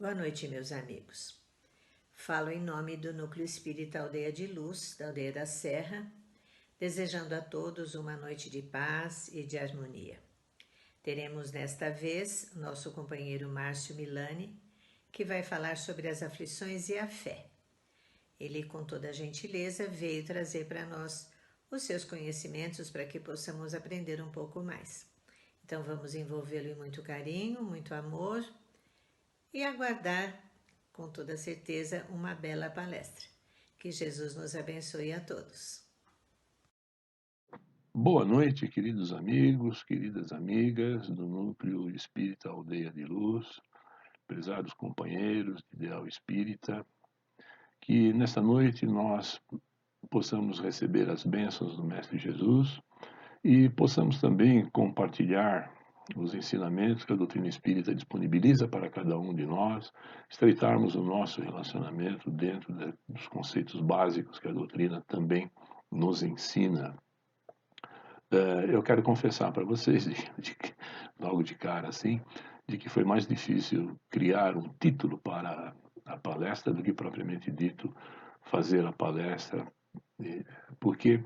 Boa noite, meus amigos. Falo em nome do Núcleo Espírita Aldeia de Luz, da Aldeia da Serra, desejando a todos uma noite de paz e de harmonia. Teremos nesta vez nosso companheiro Márcio Milani, que vai falar sobre as aflições e a fé. Ele, com toda a gentileza, veio trazer para nós os seus conhecimentos para que possamos aprender um pouco mais. Então vamos envolvê-lo em muito carinho, muito amor e aguardar, com toda certeza, uma bela palestra. Que Jesus nos abençoe a todos. Boa noite, queridos amigos, queridas amigas do Núcleo Espírita Aldeia de Luz, prezados companheiros de Ideal Espírita, que nesta noite nós possamos receber as bênçãos do Mestre Jesus e possamos também compartilhar os ensinamentos que a doutrina espírita disponibiliza para cada um de nós, estreitarmos o nosso relacionamento dentro dos conceitos básicos que a doutrina também nos ensina. Eu quero confessar para vocês, logo de cara assim, de que foi mais difícil criar um título para a palestra do que propriamente dito fazer a palestra, porque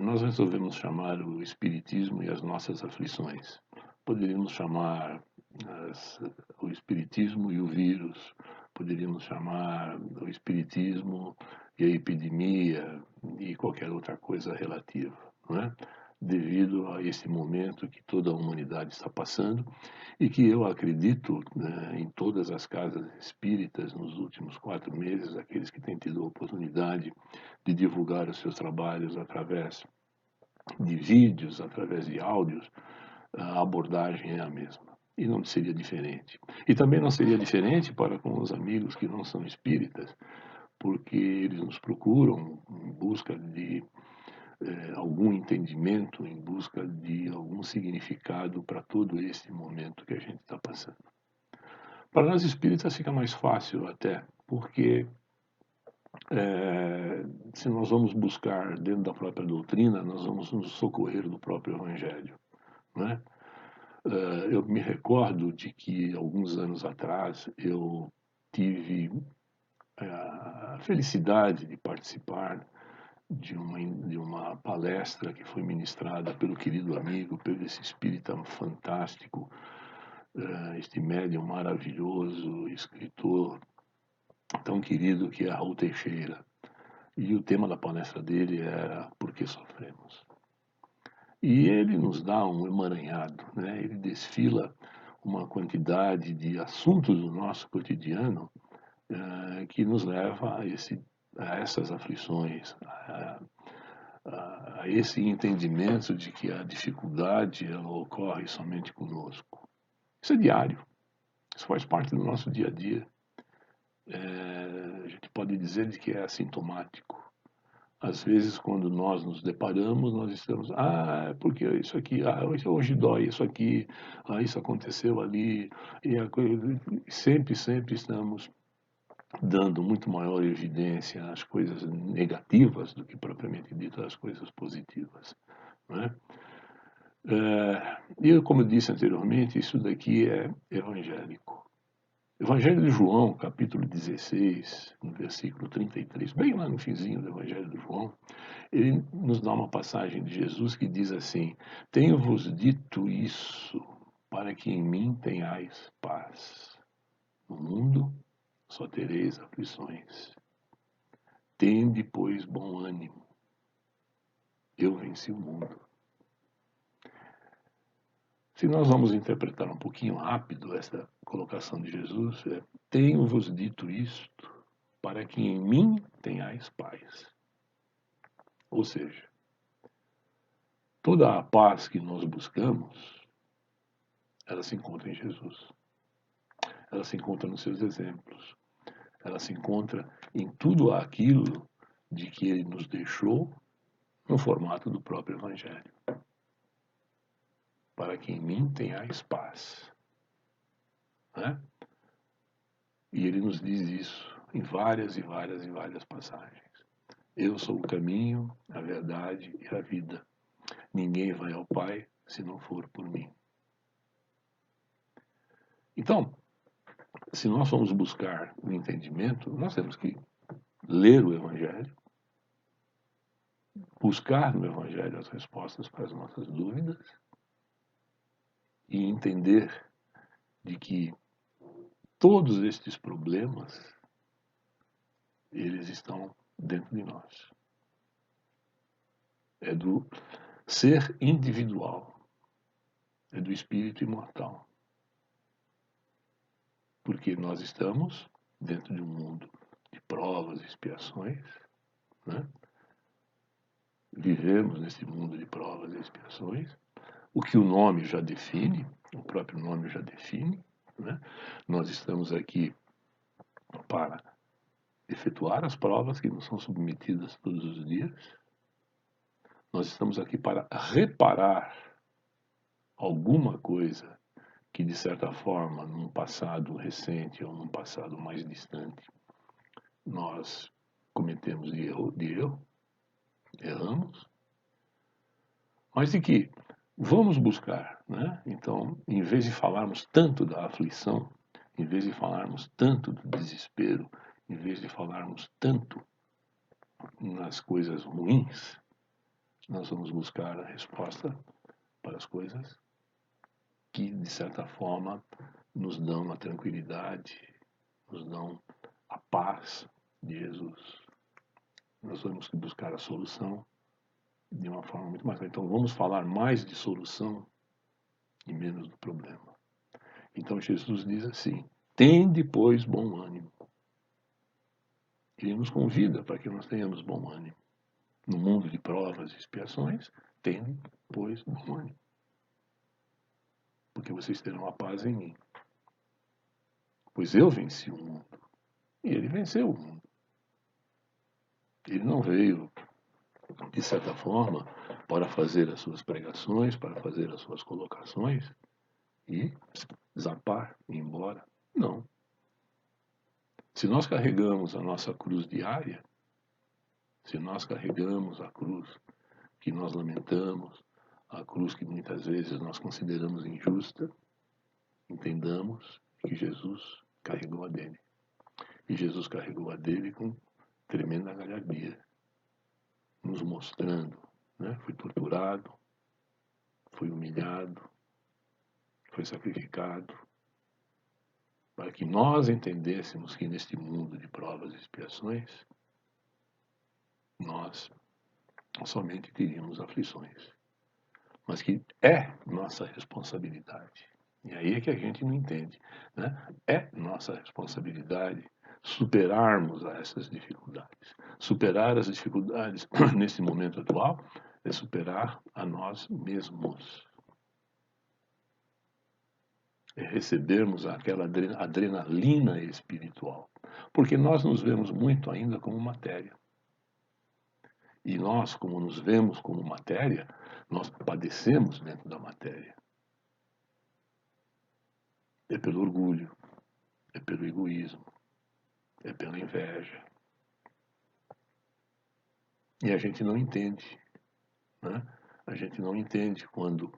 nós resolvemos chamar o Espiritismo e as nossas aflições. Poderíamos chamar o Espiritismo e o vírus, poderíamos chamar o Espiritismo e a epidemia e qualquer outra coisa relativa, não é? Devido a esse momento que toda a humanidade está passando e que eu acredito, né, em todas as casas espíritas nos últimos 4 meses, aqueles que têm tido a oportunidade de divulgar os seus trabalhos através de vídeos, através de áudios, a abordagem é a mesma. E não seria diferente. E também não seria diferente para com os amigos que não são espíritas, porque eles nos procuram em busca de algum entendimento, em busca de algum significado para todo esse momento que a gente está passando. Para nós espíritas fica mais fácil até, porque se nós vamos buscar dentro da própria doutrina, nós vamos nos socorrer do próprio Evangelho. Não é? Eu me recordo de que alguns anos atrás eu tive a felicidade de participar de uma palestra que foi ministrada pelo querido amigo, pelo esse espírita fantástico, este médium maravilhoso, escritor tão querido que é Raul Teixeira. E o tema da palestra dele era Por que sofremos? E ele nos dá um emaranhado, né? Ele desfila uma quantidade de assuntos do nosso cotidiano que nos leva a essas aflições, a esse entendimento de que a dificuldade ela ocorre somente conosco. Isso é diário, isso faz parte do nosso dia a dia. A gente pode dizer de que é assintomático. Às vezes, quando nós nos deparamos, nós estamos, porque isso aqui, hoje dói isso aqui, isso aconteceu ali, e sempre estamos dando muito maior evidência às coisas negativas do que propriamente dito às coisas positivas, não é? E como eu disse anteriormente, isso daqui é evangélico. Evangelho de João, capítulo 16, no versículo 33, bem lá no finzinho do Evangelho de João, ele nos dá uma passagem de Jesus que diz assim: Tenho-vos dito isso para que em mim tenhais paz. No mundo só tereis aflições. Tende, pois, bom ânimo. Eu venci o mundo. Se nós vamos interpretar um pouquinho rápido esta colocação de Jesus, tenho-vos dito isto para que em mim tenhais paz. Ou seja, toda a paz que nós buscamos, ela se encontra em Jesus. Ela se encontra nos seus exemplos. Ela se encontra em tudo aquilo de que ele nos deixou no formato do próprio Evangelho. Para que em mim tenhais paz. Né? E ele nos diz isso em várias e várias e várias passagens. Eu sou o caminho, a verdade e a vida. Ninguém vai ao Pai se não for por mim. Então, se nós formos buscar o entendimento, nós temos que ler o Evangelho, buscar no Evangelho as respostas para as nossas dúvidas e entender de que todos estes problemas, eles estão dentro de nós. É do ser individual, é do espírito imortal. Porque nós estamos dentro de um mundo de provas e expiações, né? Vivemos nesse mundo de provas e expiações, o que o nome já define, o próprio nome já define, né? Nós estamos aqui para efetuar as provas que nos são submetidas todos os dias. Nós estamos aqui para reparar alguma coisa que, de certa forma, num passado recente ou num passado mais distante, nós cometemos erramos, mas de que vamos buscar, né? Então, em vez de falarmos tanto da aflição, em vez de falarmos tanto do desespero, em vez de falarmos tanto nas coisas ruins, nós vamos buscar a resposta para as coisas que, de certa forma, nos dão a tranquilidade, nos dão a paz de Jesus. Nós temos que buscar a solução de uma forma muito mais. Então, vamos falar mais de solução e menos do problema. Então, Jesus diz assim: tende, pois, bom ânimo. Ele nos convida para que nós tenhamos bom ânimo. No mundo de provas e expiações, tende, pois, bom ânimo. Porque vocês terão a paz em mim. Pois eu venci o mundo. E ele venceu o mundo. Ele não veio, de certa forma, para fazer as suas pregações, para fazer as suas colocações e zapar, ir embora. Não. Se nós carregamos a nossa cruz diária, se nós carregamos a cruz que nós lamentamos, a cruz que muitas vezes nós consideramos injusta, entendamos que Jesus carregou a dele. E Jesus carregou a dele com tremenda galhardia, nos mostrando, né? Foi torturado, foi humilhado, foi sacrificado, para que nós entendêssemos que neste mundo de provas e expiações, nós somente teríamos aflições, mas que é nossa responsabilidade. E aí é que a gente não entende, né? É nossa responsabilidade superarmos essas dificuldades. Superar as dificuldades nesse momento atual é superar a nós mesmos. É recebermos aquela adrenalina espiritual. Porque nós nos vemos muito ainda como matéria. E nós, como nos vemos como matéria, nós padecemos dentro da matéria. É pelo orgulho, é pelo egoísmo, é pela inveja. E a gente não entende, né? A gente não entende quando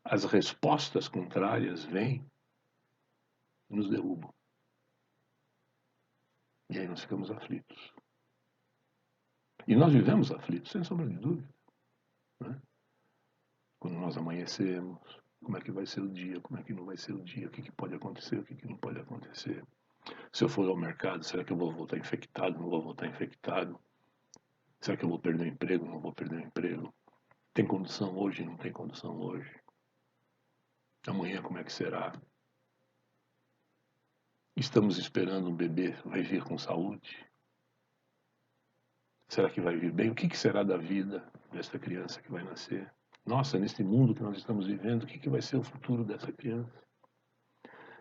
as respostas contrárias vêm e nos derrubam. E aí nós ficamos aflitos. E nós vivemos aflitos, sem sombra de dúvida, né? Quando nós amanhecemos, como é que vai ser o dia, como é que não vai ser o dia, o que pode acontecer, o que não pode acontecer. Se eu for ao mercado, será que eu vou voltar infectado, não vou voltar infectado? Será que eu vou perder o emprego, não vou perder o emprego? Tem condução hoje, não tem condução hoje? Amanhã como é que será? Estamos esperando um bebê, vai vir com saúde? Será que vai vir bem? O que será da vida dessa criança que vai nascer? Nossa, nesse mundo que nós estamos vivendo, o que vai ser o futuro dessa criança?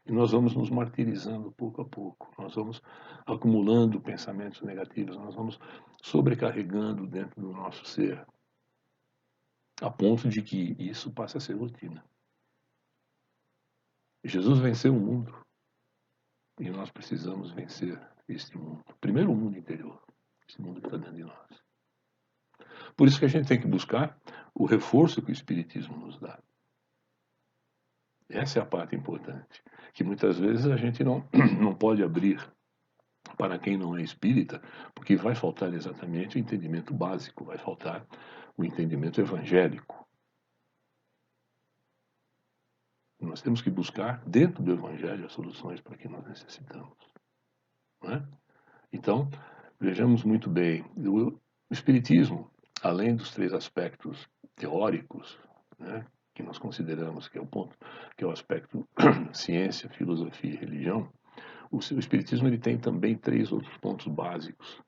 E nós vamos nos martirizando pouco a pouco. Nós vamos acumulando pensamentos negativos, nós vamos sobrecarregando dentro do nosso ser, a ponto de que isso passe a ser rotina. Jesus venceu o mundo e nós precisamos vencer este mundo. Primeiro o mundo interior, esse mundo que está dentro de nós. Por isso que a gente tem que buscar o reforço que o Espiritismo nos dá. Essa é a parte importante, que muitas vezes a gente não, não pode abrir para quem não é espírita, porque vai faltar exatamente o entendimento básico, vai faltar o entendimento evangélico. Nós temos que buscar dentro do evangelho as soluções para que nós necessitamos. Não é? Então, vejamos muito bem, o espiritismo, além dos 3 aspectos teóricos, né, que nós consideramos que é o ponto, que é o aspecto ciência, filosofia e religião, o espiritismo ele tem também 3 outros pontos básicos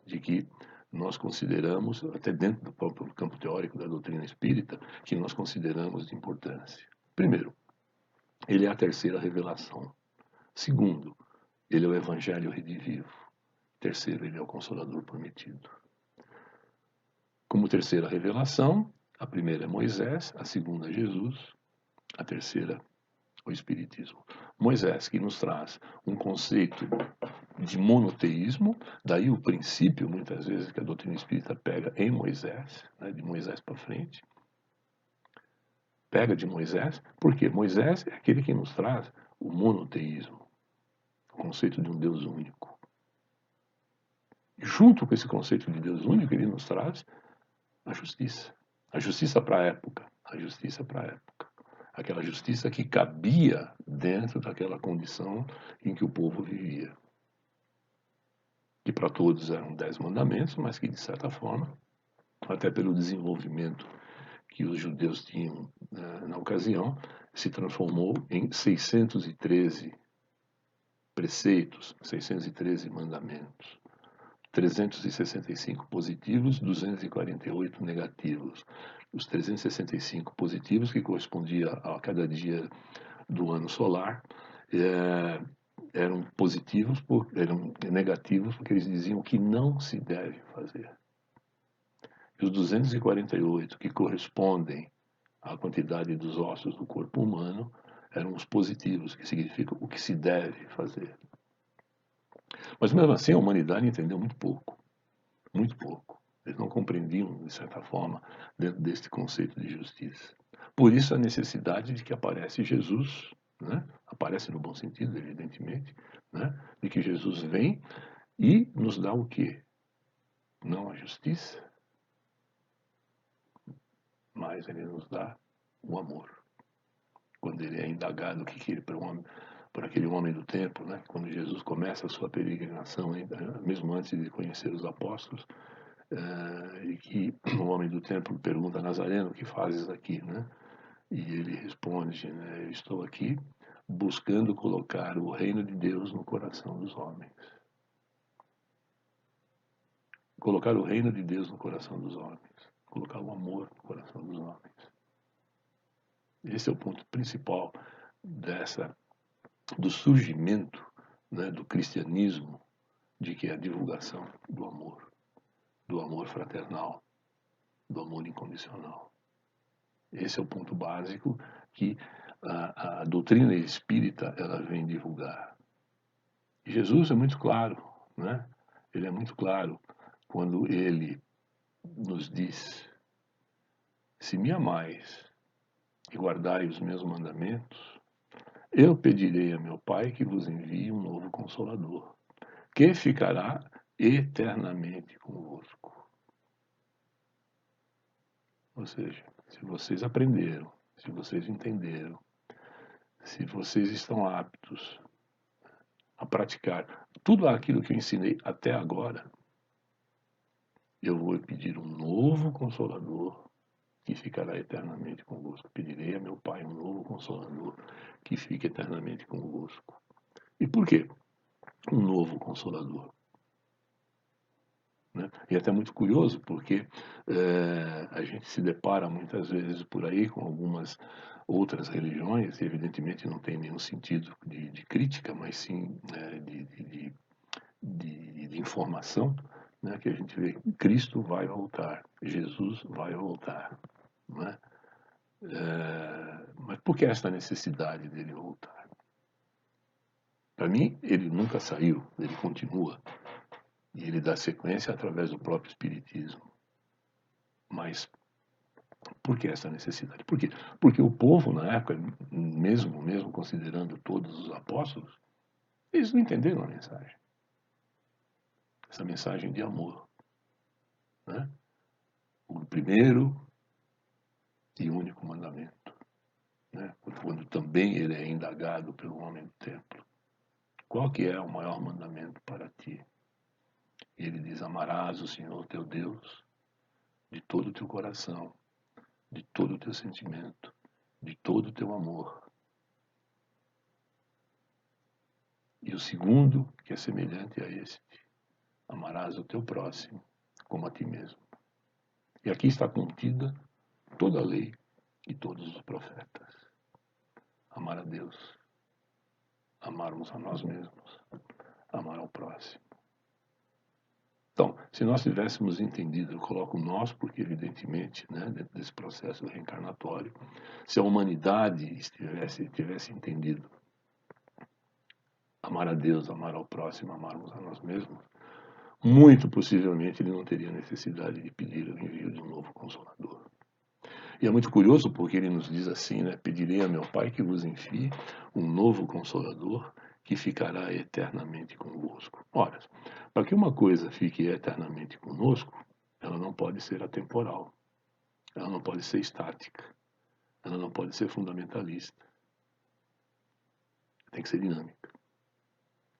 de que nós consideramos, até dentro do próprio campo teórico da doutrina espírita, que nós consideramos de importância. Primeiro, ele é a terceira revelação. Segundo, ele é o evangelho redivivo. Terceiro, ele é o Consolador prometido. Como terceira revelação, a primeira é Moisés, a segunda é Jesus, a terceira o Espiritismo. Moisés, que nos traz um conceito de monoteísmo, daí o princípio, muitas vezes, que a doutrina espírita pega em Moisés, né, de Moisés para frente, pega de Moisés, porque Moisés é aquele que nos traz o monoteísmo, o conceito de um Deus único. Junto com esse conceito de Deus único, ele nos traz a justiça para a época, a justiça para a época. Aquela justiça que cabia dentro daquela condição em que o povo vivia. Que para todos eram 10 mandamentos, mas que de certa forma, até pelo desenvolvimento que os judeus tinham na ocasião, se transformou em 613 preceitos, 613 mandamentos. 365 positivos, 248 negativos. Os 365 positivos, que correspondia a cada dia do ano solar, eram positivos, eram negativos, porque eles diziam que não se deve fazer. E os 248, que correspondem à quantidade dos ossos do corpo humano, eram os positivos, que significam o que se deve fazer. Mas mesmo assim a humanidade entendeu muito pouco. Muito pouco. Eles não compreendiam, de certa forma, dentro deste conceito de justiça. Por isso a necessidade de que aparece Jesus, né? Aparece no bom sentido, evidentemente, né? De que Jesus vem e nos dá o quê? Não a justiça, mas ele nos dá o amor. Quando ele é indagado o que ele por aquele homem do tempo, né? Quando Jesus começa a sua peregrinação, mesmo antes de conhecer os apóstolos, e que o homem do templo pergunta a Nazareno: o que fazes aqui, né? E ele responde, né, eu estou aqui buscando colocar o reino de Deus no coração dos homens. Colocar o reino de Deus no coração dos homens. Colocar o amor no coração dos homens. Esse é o ponto principal do surgimento, né, do cristianismo, de que é a divulgação do amor fraternal, do amor incondicional. Esse é o ponto básico que a doutrina espírita ela vem divulgar. E Jesus é muito claro, né? Ele é muito claro quando ele nos diz: se me amais e guardai os meus mandamentos, eu pedirei a meu Pai que vos envie um novo Consolador, que ficará eternamente convosco. Ou seja, se vocês aprenderam, se vocês entenderam, se vocês estão aptos a praticar tudo aquilo que eu ensinei até agora, eu vou pedir um novo Consolador que ficará eternamente convosco. Pedirei a meu Pai um novo Consolador que fique eternamente convosco. E por quê? Um novo Consolador. Né? E é até muito curioso, porque a gente se depara muitas vezes por aí com algumas outras religiões, e evidentemente não tem nenhum sentido de crítica, mas sim de informação, né? Que a gente vê que Cristo vai voltar, Jesus vai voltar. Né? Mas por que essa necessidade dele voltar? Para mim, ele nunca saiu, ele continua. E ele dá sequência através do próprio Espiritismo. Mas Por que essa necessidade? Por quê? Porque o povo, na época, mesmo considerando todos os apóstolos, eles não entenderam a mensagem. Essa mensagem de amor. Né? O primeiro e único mandamento. Né? Quando também ele é indagado pelo homem do templo. Qual que é o maior mandamento para ti? E ele diz, amarás o Senhor teu Deus de todo o teu coração, de todo o teu sentimento, de todo o teu amor. E o segundo, que é semelhante a este, amarás o teu próximo como a ti mesmo. E aqui está contida toda a lei e todos os profetas. Amar a Deus, amarmos a nós mesmos, amar ao próximo. Então, se nós tivéssemos entendido, eu coloco nós, porque evidentemente, né, dentro desse processo reencarnatório, se a humanidade tivesse entendido amar a Deus, amar ao próximo, amarmos a nós mesmos, muito possivelmente ele não teria necessidade de pedir o envio de um novo Consolador. E é muito curioso porque ele nos diz assim, né, pedirei a meu Pai que vos envie um novo Consolador que ficará eternamente convosco. Ora, para que uma coisa fique eternamente conosco, ela não pode ser atemporal, ela não pode ser estática, ela não pode ser fundamentalista, tem que ser dinâmica.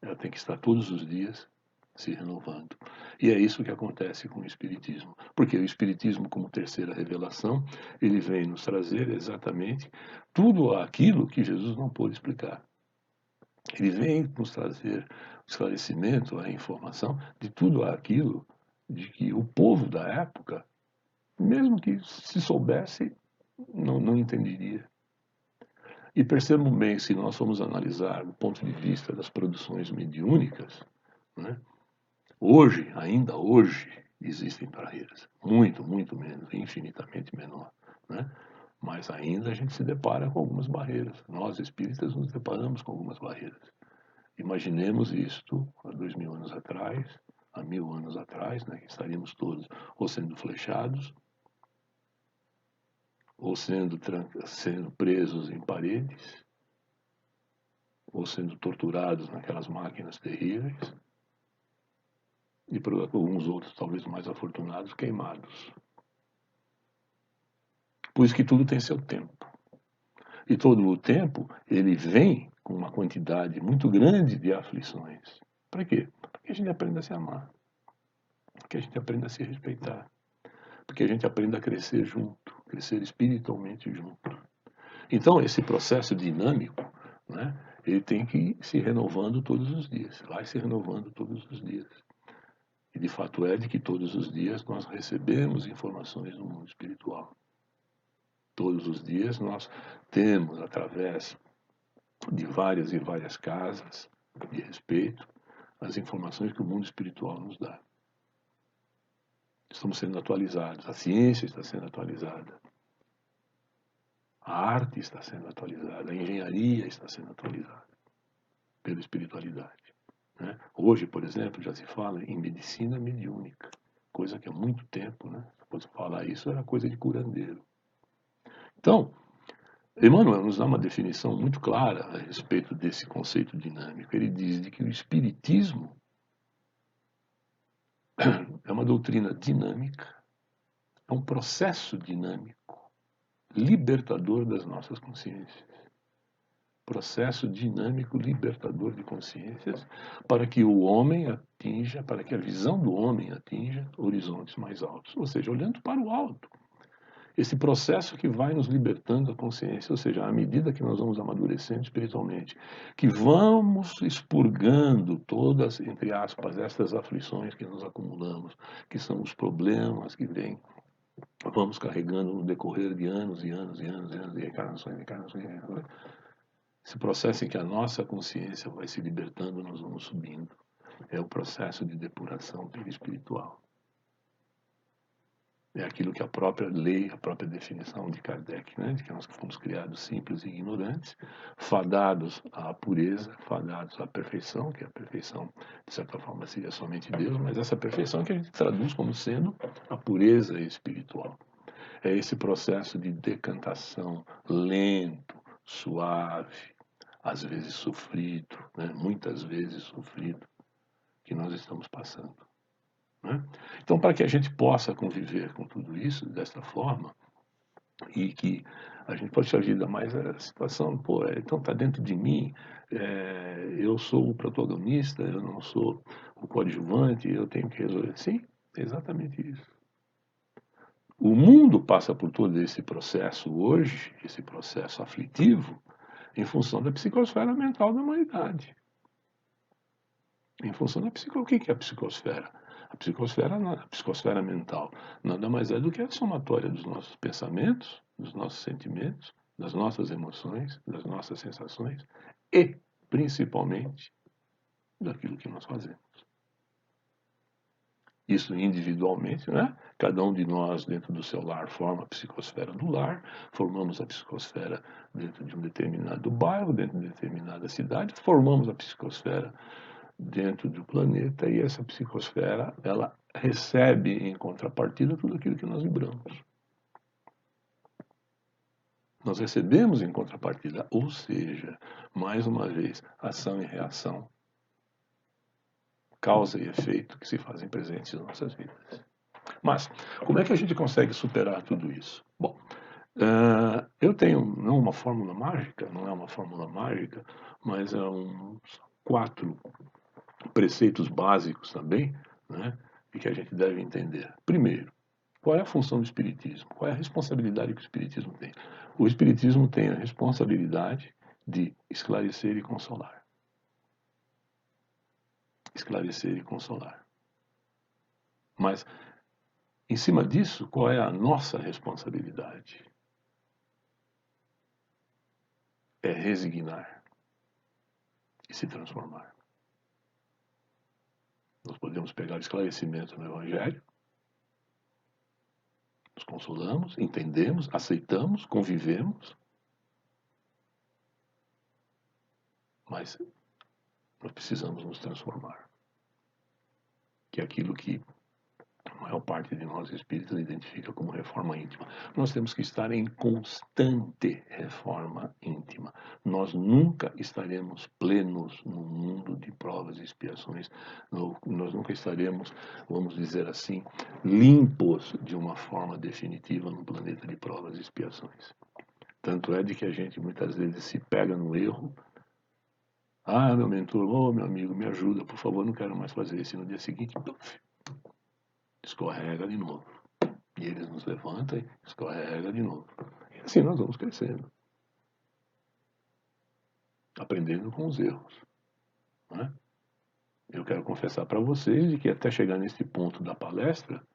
Ela tem que estar todos os dias se renovando. E é isso que acontece com o Espiritismo. Porque o Espiritismo, como terceira revelação, ele vem nos trazer exatamente tudo aquilo que Jesus não pôde explicar. Ele vem nos trazer o esclarecimento, a informação de tudo aquilo de que o povo da época, mesmo que se soubesse, não entenderia. E percebam bem, se nós formos analisar do ponto de vista das produções mediúnicas, né, hoje, ainda hoje, existem barreiras. Muito menos, infinitamente menor. Né? Mas ainda a gente se depara com algumas barreiras. Nós, espíritas, nos deparamos com algumas barreiras. Imaginemos isto há 2000 anos atrás, há 1000 anos atrás, né, que estaríamos todos ou sendo flechados, ou sendo presos em paredes, ou sendo torturados naquelas máquinas terríveis, e por alguns outros, talvez mais afortunados, queimados. Por isso que tudo tem seu tempo. E todo o tempo, ele vem com uma quantidade muito grande de aflições. Para quê? Para que a gente aprenda a se amar. Para que a gente aprenda a se respeitar. Para que a gente aprenda a crescer junto, crescer espiritualmente junto. Então, esse processo dinâmico, né, ele tem que ir se renovando todos os dias. Vai se renovando todos os dias. E de fato é de que todos os dias nós recebemos informações do mundo espiritual. Todos os dias nós temos, através de várias e várias casas de respeito, as informações que o mundo espiritual nos dá. Estamos sendo atualizados, a ciência está sendo atualizada, a arte está sendo atualizada, a engenharia está sendo atualizada pela espiritualidade. Né? Hoje, por exemplo, já se fala em medicina mediúnica, coisa que há muito tempo, né? Se fosse falar isso, era coisa de curandeiro. Então, Emmanuel nos dá uma definição muito clara a respeito desse conceito dinâmico. Ele diz de que o espiritismo é uma doutrina dinâmica, é um processo dinâmico, libertador das nossas consciências. Processo dinâmico libertador de consciências para que o homem atinja, para que a visão do homem atinja horizontes mais altos, ou seja, olhando para o alto. Esse processo que vai nos libertando a consciência, ou seja, à medida que nós vamos amadurecendo espiritualmente, que vamos expurgando todas, entre aspas, estas aflições que nos acumulamos, que são os problemas que vêm, vamos carregando no decorrer de anos e anos e anos e anos, de encarnações. Esse processo em que a nossa consciência vai se libertando, nós vamos subindo. É o processo de depuração perispiritual. É aquilo que a própria lei, a própria definição de Kardec, né, de que nós fomos criados simples e ignorantes, fadados à pureza, fadados à perfeição, que a perfeição, de certa forma, seria somente Deus, mas essa perfeição é que a gente traduz como sendo a pureza espiritual. é esse processo de decantação lento, suave, às vezes sofrido, né? Muitas vezes sofrido, que nós estamos passando. Né? Então, para que a gente possa conviver com tudo isso desta forma, e que a gente pode agir, mas a situação, pô, então está dentro de mim, eu sou o protagonista, eu não sou o coadjuvante, eu tenho que resolver. Sim, é exatamente isso. O mundo passa por todo esse processo hoje, esse processo aflitivo, em função da psicosfera mental da humanidade. Em função da o que é a psicosfera? A psicosfera mental nada mais é do que a somatória dos nossos pensamentos, dos nossos sentimentos, das nossas emoções, das nossas sensações e, principalmente, daquilo que nós fazemos. Isso individualmente, né? Cada um de nós, dentro do seu lar, forma a psicosfera do lar, formamos a psicosfera dentro de um determinado bairro, dentro de uma determinada cidade, formamos a psicosfera dentro do planeta, e essa psicosfera, ela recebe em contrapartida tudo aquilo que nós vibramos. Nós recebemos em contrapartida, ou seja, mais uma vez, ação e reação, causa e efeito que se fazem presentes em nossas vidas. Mas, como é que a gente consegue superar tudo isso? Bom, eu tenho, não uma fórmula mágica, não é uma fórmula mágica, mas é uns 4 preceitos básicos também, né, e que a gente deve entender. Primeiro, qual é a função do Espiritismo? Qual é a responsabilidade que o Espiritismo tem? O Espiritismo tem a responsabilidade de esclarecer e consolar. Esclarecer e consolar. Mas, em cima disso, qual é a nossa responsabilidade? É resignar e se transformar. Nós podemos pegar esclarecimento no Evangelho, nos consolamos, entendemos, aceitamos, convivemos, mas nós precisamos nos transformar. Que é aquilo que a maior parte de nós espíritas identifica como reforma íntima. Nós temos que estar em constante reforma íntima. Nós nunca estaremos plenos no mundo de provas e expiações. Nós nunca estaremos, vamos dizer assim, limpos de uma forma definitiva no planeta de provas e expiações. Tanto é de que a gente muitas vezes se pega no erro. Ah, meu mentor, meu amigo, me ajuda, por favor, não quero mais fazer isso. E no dia seguinte, escorrega de novo. E eles nos levantam e escorrega de novo. E assim nós vamos crescendo. Aprendendo com os erros. Né? Eu quero confessar para vocês de que até chegar nesse ponto da palestra,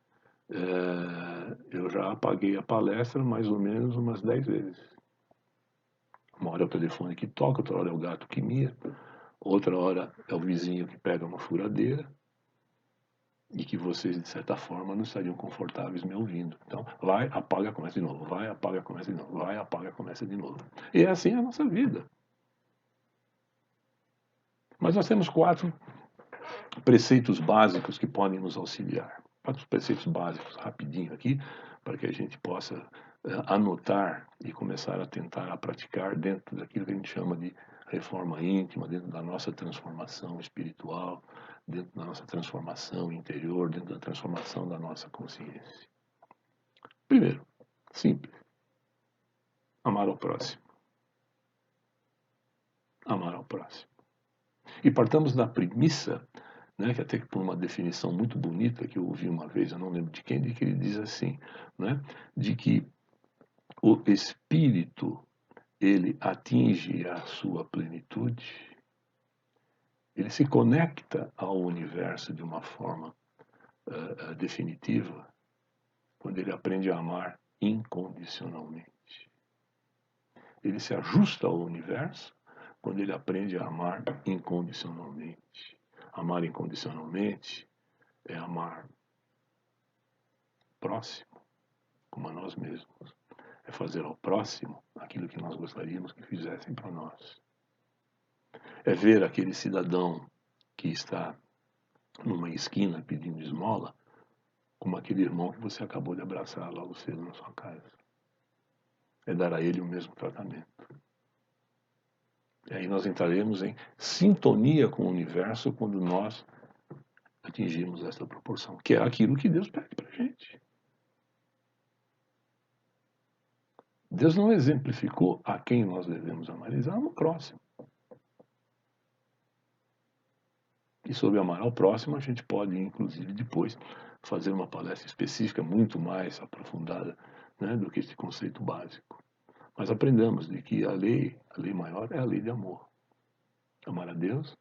eu já apaguei a palestra mais ou menos umas 10 vezes. Uma hora é o telefone que toca, outra hora é o gato que mia, outra hora é o vizinho que pega uma furadeira, e que vocês, de certa forma, não estariam confortáveis me ouvindo. Então, vai, apaga, começa de novo. Vai, apaga, começa de novo. Vai, apaga, começa de novo. E é assim a nossa vida. Mas nós temos 4 preceitos básicos que podem nos auxiliar. 4 preceitos básicos, rapidinho aqui, para que a gente possa anotar e começar a tentar a praticar dentro daquilo que a gente chama de reforma íntima, dentro da nossa transformação espiritual, dentro da nossa transformação interior, dentro da transformação da nossa consciência. Primeiro, simples. Amar ao próximo. Amar ao próximo. E partamos da premissa, né, que até por uma definição muito bonita que eu ouvi uma vez, eu não lembro de quem, de que ele diz assim, né, de que o espírito, ele atinge a sua plenitude, ele se conecta ao universo de uma forma definitiva quando ele aprende a amar incondicionalmente. Ele se ajusta ao universo quando ele aprende a amar incondicionalmente. Amar incondicionalmente é amar próximo, como a nós mesmos. É fazer ao próximo aquilo que nós gostaríamos que fizessem para nós. É ver aquele cidadão que está numa esquina pedindo esmola como aquele irmão que você acabou de abraçar logo cedo na sua casa. É dar a ele o mesmo tratamento. E aí nós entraremos em sintonia com o universo quando nós atingirmos essa proporção, que é aquilo que Deus pede para a gente. Deus não exemplificou a quem nós devemos amar, Ele ama o próximo. E sobre amar ao próximo, a gente pode, inclusive, depois fazer uma palestra específica muito mais aprofundada, né, do que esse conceito básico. Mas aprendamos de que a lei maior é a lei de amor. Amar a Deus,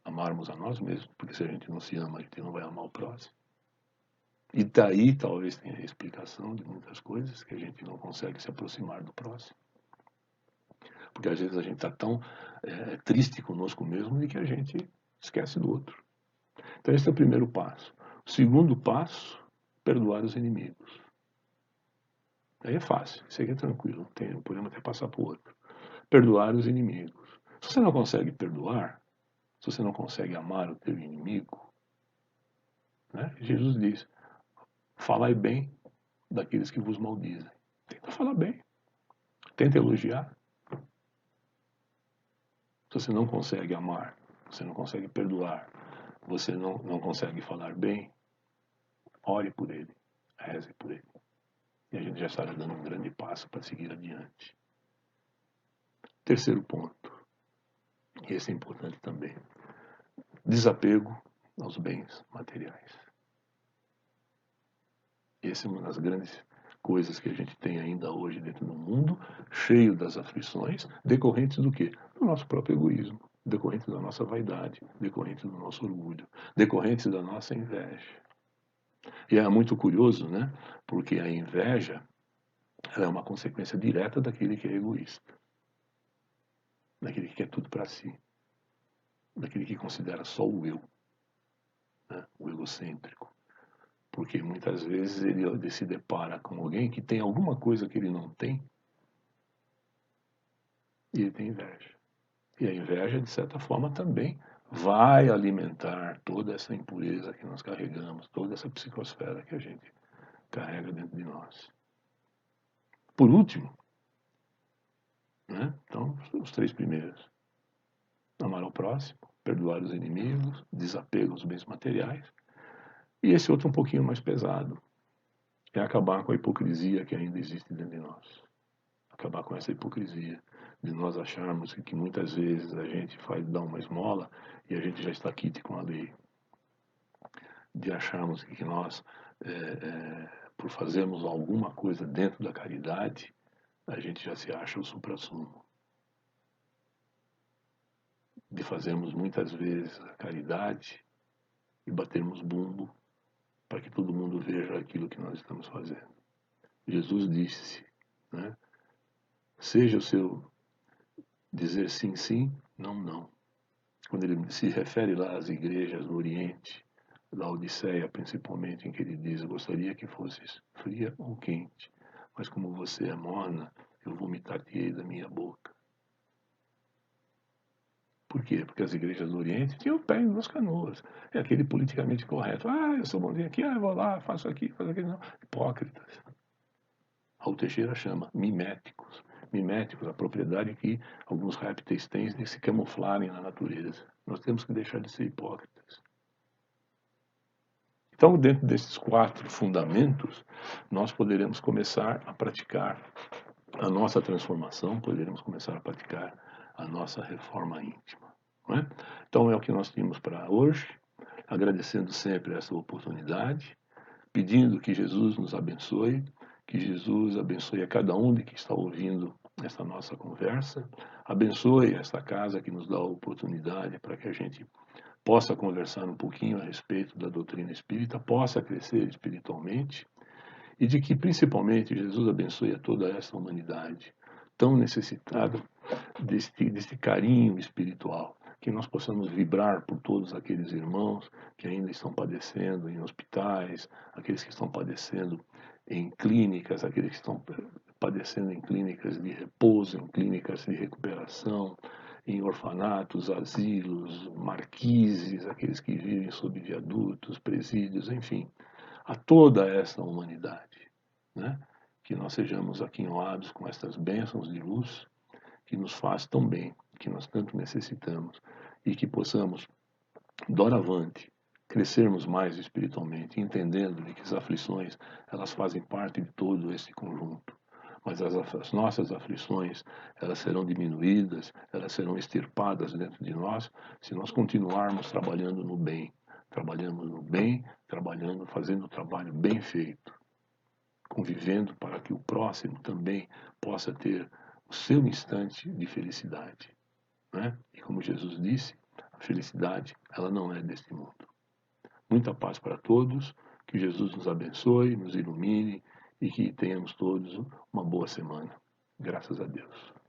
amarmos a nós mesmos, porque se a gente não se ama, a gente não vai amar o próximo. E daí talvez tenha a explicação de muitas coisas que a gente não consegue se aproximar do próximo. Porque às vezes a gente está tão triste conosco mesmo de que a gente esquece do outro. Então esse é o primeiro passo. O segundo passo, perdoar os inimigos. Aí é fácil, isso aqui é tranquilo, podemos até passar para o outro. Perdoar os inimigos. Se você não consegue perdoar, se você não consegue amar o teu inimigo, né? Jesus diz, falai bem daqueles que vos maldizem. Tenta falar bem, tenta elogiar. Se você não consegue amar, você não consegue perdoar, você não consegue falar bem, ore por ele, reze por ele. E a gente já estará dando um grande passo para seguir adiante. Terceiro ponto, e esse é importante também, desapego aos bens materiais. Essa é uma das grandes coisas que a gente tem ainda hoje dentro do mundo, cheio das aflições, decorrentes do quê? Do nosso próprio egoísmo, decorrentes da nossa vaidade, decorrentes do nosso orgulho, decorrentes da nossa inveja. E é muito curioso, né? Porque a inveja ela é uma consequência direta daquele que é egoísta, daquele que quer tudo para si, daquele que considera só o eu, né? O egocêntrico. Porque muitas vezes ele se depara com alguém que tem alguma coisa que ele não tem e ele tem inveja. E a inveja, de certa forma, também vai alimentar toda essa impureza que nós carregamos, toda essa psicosfera que a gente carrega dentro de nós. Por último, né? Então, os três primeiros. Amar ao próximo, perdoar os inimigos, desapego aos bens materiais. E esse outro um pouquinho mais pesado, é acabar com a hipocrisia que ainda existe dentro de nós. Acabar com essa hipocrisia de nós acharmos que muitas vezes a gente dá uma esmola e a gente já está quite com a lei. De acharmos que nós, por fazermos alguma coisa dentro da caridade, a gente já se acha o suprassumo. De fazermos muitas vezes a caridade e batermos bumbo para que todo mundo veja aquilo que nós estamos fazendo. Jesus disse, né? Seja o seu dizer sim, sim, não, não. Quando ele se refere lá às igrejas do Oriente, da Odisseia principalmente, em que ele diz, gostaria que fosses fria ou quente, mas como você é morna, eu vomitar-te-ei da minha boca. Por quê? Porque as igrejas do Oriente tinham o pé em duas canoas. É aquele politicamente correto. Ah, eu sou bonzinho aqui, eu vou lá, faço aqui, faço aquilo. Não. Hipócritas. Raul Teixeira chama miméticos. Miméticos, a propriedade que alguns répteis têm de se camuflarem na natureza. Nós temos que deixar de ser hipócritas. Então, dentro desses 4 fundamentos, nós poderemos começar a praticar a nossa transformação, poderemos começar a praticar a nossa reforma íntima. Não é? Então, é o que nós tínhamos para hoje, agradecendo sempre essa oportunidade, pedindo que Jesus nos abençoe, que Jesus abençoe a cada um de que está ouvindo esta nossa conversa, abençoe esta casa que nos dá a oportunidade para que a gente possa conversar um pouquinho a respeito da doutrina espírita, possa crescer espiritualmente e de que, principalmente, Jesus abençoe a toda essa humanidade tão necessitada deste carinho espiritual, que nós possamos vibrar por todos aqueles irmãos que ainda estão padecendo em hospitais, aqueles que estão padecendo em clínicas, aqueles que estão padecendo em clínicas de repouso, em clínicas de recuperação, em orfanatos, asilos, marquises, aqueles que vivem sob viadutos, presídios, enfim. a toda essa humanidade, né? Que nós sejamos aquinhoados com estas bênçãos de luz que nos faz tão bem, que nós tanto necessitamos, e que possamos, doravante, crescermos mais espiritualmente, entendendo que as aflições, elas fazem parte de todo esse conjunto. Mas as nossas aflições, elas serão diminuídas, elas serão extirpadas dentro de nós, se nós continuarmos trabalhando no bem. Trabalhando no bem, trabalhando, fazendo o trabalho bem feito, convivendo para que o próximo também possa ter o seu instante de felicidade, né? E como Jesus disse, a felicidade, ela não é deste mundo. Muita paz para todos, que Jesus nos abençoe, nos ilumine e que tenhamos todos uma boa semana. Graças a Deus.